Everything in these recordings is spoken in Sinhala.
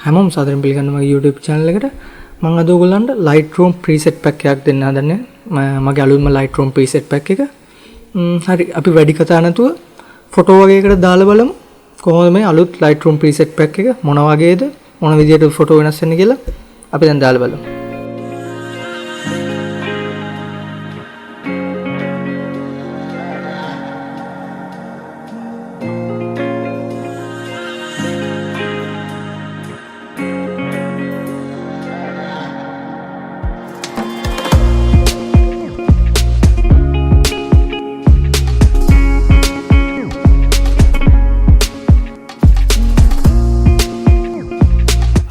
හැමෝම සාදරයෙන් පිළිගන්නවා මගේ YouTube channel එකට. මම අද ඔයගොල්ලන්ට Lightroom preset pack එකක් දෙන්න හදන්නේ. මගේ අලුත්ම Lightroom preset pack එක. හරි අපි වැඩි කතා නැතුව ෆොටෝ වගේකට දාලා බලමු. කොහොමද මේ අලුත් Lightroom preset pack එක මොන වගේද මොන විදියට ෆොටෝ වෙනස් වෙන්නේ කියලා අපි දැන් දාලා බලමු.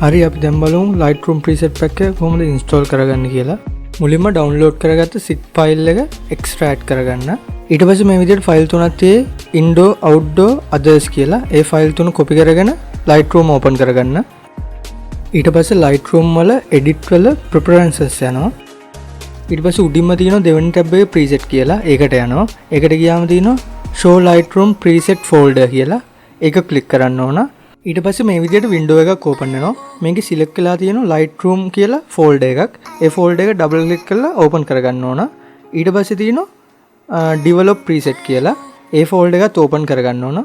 හරි අපි දැන් බලමු Lightroom preset pack එක කොහොමද install කරගන්නේ කියලා. මුලින්ම download කරගත්ත zip file එක extract කරගන්න. ඊට පස්සේ මේ විදිහට file තුනක් තියෙයි indoor outdoor others කියලා. ඒ file තුන copy කරගෙන Lightroom open කරගන්න. ඊට පස්සේ Lightroom වල edit වල preferences යනවා. ඊට පස්සේ උඩින්ම තියෙනවා දෙවෙනි tab එකේ preset කියලා. ඒකට යනවා. ඒකට ගියාම තියෙනවා show Lightroom preset folder කියලා. ඒක click කරන්න ඕන. ඊට පස්සේ මේ විදිහට window එකක් open වෙනවා. මේකේ select කරලා තියෙනවා Lightroom කියලා folder එකක්. ඒ folder එක double click කරලා open කරගන්න ඕන. ඊට පස්සේ තියෙනවා develop preset කියලා. ඒ folder එකත් open කරගන්න ඕන.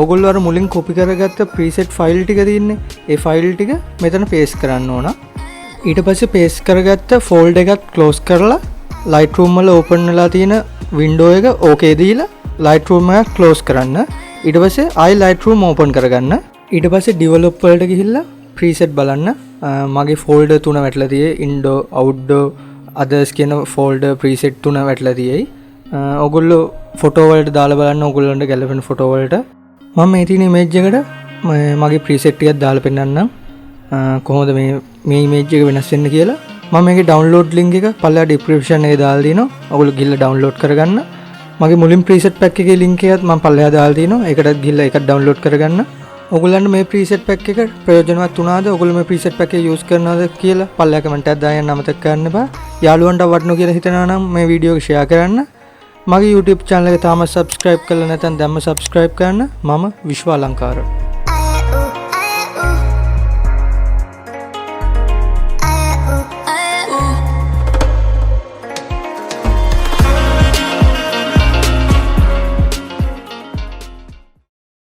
ඕගොල්ලෝ අර මුලින් copy කරගත්ත preset file ටික තියෙන්නේ. ඒ file ටික මෙතන paste කරන්න ඕන. ඊට පස්සේ paste කරගත්ත folder එකත් close කරලා Lightroom වල open වෙලා තියෙන window එක okay දීලා Lightroom එක close කරන්න. ඊට පස්සේ ආයි Lightroom open කරගන්න. ඊට පස්සේ develop වලට ගිහිල්ලා preset බලන්න. මගේ folder තුන වැටලා තියෙයි indoor outdoor others කියන folder preset තුන වැටලා තියෙයි. ඔයගොල්ලෝ photo වලට දාලා බලන්න ඔයගොල්ලන්ට ගැලපෙන photo වලට. මම මේ තියෙන image එකට මගේ preset ටිකක් දාලා පෙන්නන්නම්. කොහොමද මේ image එක වෙනස් වෙන්නේ කියලා. මම මේකේ download link එක පල්ලෙහා description එකේ දාලා දිනවා. ඔයගොල්ලෝ ගිහිල්ලා download කරගන්න. මගේ මුලින් preset pack එකේ link එකත් මම පල්ලෙහා දාලා තිනවා. ඒකටත් ගිහිල්ලා ඒකත් download කරගන්න. ඔයගොල්ලන්ට මේ preset pack එක ප්‍රයෝජනවත් වුණාද? ඔයගොල්ලෝ මේ preset pack එක use කරනවද කියලා පල්ලෙහා comment එකක් දාන්න අමතක කරන්න එපා. යාළුවන්ට වටිනවා කියලා හිතනවා නම් මේ වීඩියෝ එක share කරන්න. මගේ YouTube channel එක තාම subscribe කරලා නැත්නම් දැම්ම subscribe කරන්න. මම විශ්ව අලංකාර